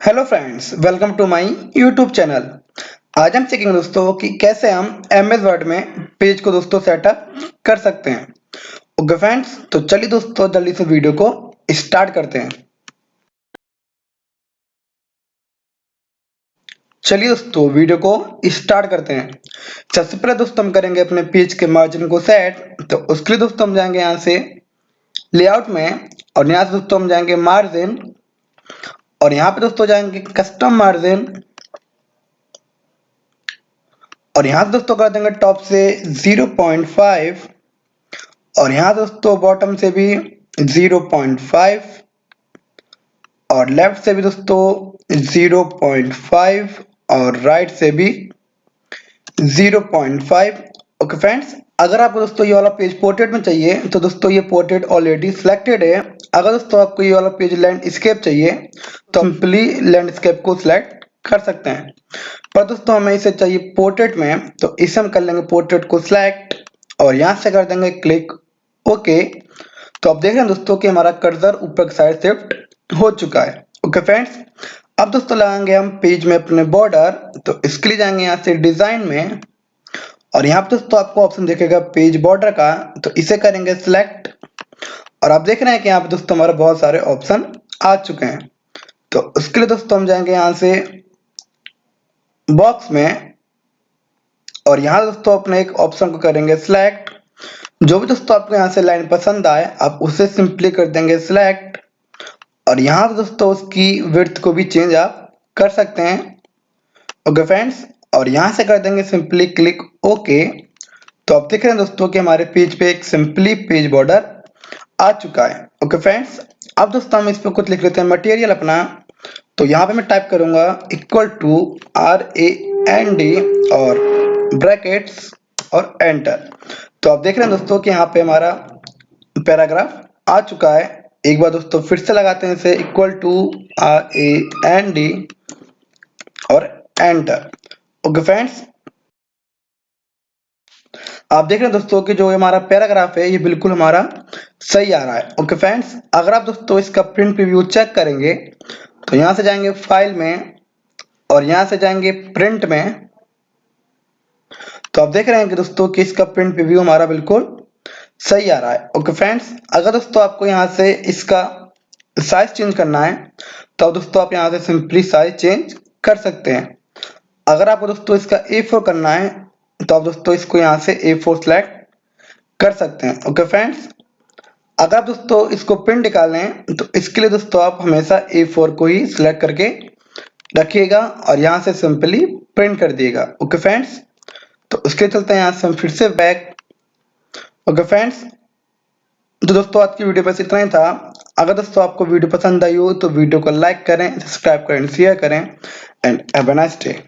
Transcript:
Hello friends, welcome to my YouTube channel. आज हम सीखेंगे दोस्तों कि कैसे हम एमएस वर्ड में पेज को दोस्तों सेटअप कर सकते हैं। ओके फ्रेंड्स, तो चलिए दोस्तों जल्दी से वीडियो को स्टार्ट करते हैं। चलिए दोस्तों वीडियो को स्टार्ट करते हैं। सबसे पहले दोस्तों हम करेंगे अपने पेज के मार्जिन को सेट। तो उसके लिए दोस्तों हम जाएंगे यहाँ से लेआउट में और यहाँ से दोस्तों हम जाएंगे मार्जिन और यहाँ पे दोस्तों जाएंगे कस्टम मार्जिन और यहाँ दोस्तों कर देंगे टॉप से 0.5 और यहाँ दोस्तों बॉटम से भी 0.5 और लेफ्ट से भी दोस्तों 0.5 और राइट से भी 0.5। ओके फ्रेंड्स, अगर आपको दोस्तों ये वाला पेज पोर्ट्रेट में चाहिए तो दोस्तों ये पोर्ट्रेट ऑलरेडी सिलेक्टेड है। अगर दोस्तों आपको ये वाला पेज लैंडस्केप चाहिए तो सिंपली लैंडस्केप को सिलेक्ट कर सकते हैं। पर दोस्तों हमें इसे चाहिए पोर्ट्रेट में, तो इसे हम कर लेंगे पोर्ट्रेट को सिलेक्ट और यहाँ से कर देंगे क्लिक ओके। तो आप देख रहे हैं दोस्तों कि हमारा कर्सर ऊपर की साइड शिफ्ट हो चुका है। ओके फ्रेंड्स, अब दोस्तों लगाएंगे हम पेज में अपने बॉर्डर। तो इसके लिए जाएंगे यहाँ से डिजाइन में और यहाँ पे दोस्तों आपको ऑप्शन दिखेगा पेज बॉर्डर का, तो इसे करेंगे सिलेक्ट और आप देख रहे हैं कि यहाँ पे दोस्तों हमारे बहुत सारे ऑप्शन आ चुके हैं। तो उसके लिए दोस्तों हम जाएंगे यहाँ से बॉक्स में और यहाँ दोस्तों अपने एक ऑप्शन को करेंगे सिलेक्ट। जो भी दोस्तों आपको यहाँ से लाइन पसंद आए आप उसे सिंपली कर देंगे सिलेक्ट और यहाँ पे दोस्तों उसकी विड्थ को भी चेंज आप कर सकते हैं। ओके फ्रेंड्स, और यहाँ से कर देंगे सिंपली क्लिक ओके। तो आप देख रहे हैं दोस्तों कि हमारे पेज पे एक सिंपली पेज बॉर्डर आ चुका है। ओके फ्रेंड्स, अब दोस्तों हम इस पे कुछ लिख लेते हैं मटेरियल अपना। तो यहाँ पे मैं टाइप करूंगा इक्वल टू RAND और ब्रैकेट्स और एंटर। तो आप देख रहे हैं दोस्तों कि यहाँ पे हमारा पैराग्राफ आ चुका है। एक बार दोस्तों फिर से लगाते हैं इसे इक्वल टू RAND और एंटर। ओके फ्रेंड्स, आप देख रहे हैं दोस्तों कि जो हमारा पैराग्राफ है ये बिल्कुल हमारा सही आ रहा है। ओके फ्रेंड्स, अगर आप दोस्तों इसका प्रिंट प्रीव्यू चेक करेंगे तो यहाँ से जाएंगे फाइल में और यहाँ से जाएंगे प्रिंट में। तो आप देख रहे हैं कि दोस्तों कि इसका प्रिंट प्रीव्यू हमारा बिल्कुल सही आ रहा है। ओके फ्रेंड्स, अगर दोस्तों आपको यहाँ से इसका साइज चेंज करना है तो दोस्तों आप यहाँ से सिंपली साइज चेंज कर सकते हैं। अगर आपको दोस्तों इसका A4 करना है तो आप दोस्तों इसको यहाँ से A4 सेलेक्ट कर सकते हैं। ओके फ्रेंड्स, अगर आप दोस्तों इसको प्रिंट निकालना है तो इसके लिए दोस्तों आप हमेशा A4 को ही सिलेक्ट करके रखिएगा और यहाँ से सिंपली प्रिंट कर दिएगा। ओके फ्रेंड्स, तो उसके चलते हैं यहाँ से हम फिर से बैक। ओके फ्रेंड्स, तो दोस्तों आज की वीडियो बस इतना ही था। अगर दोस्तों आपको वीडियो पसंद आई हो तो वीडियो को लाइक करें, सब्सक्राइब करें, शेयर करें and have a nice day.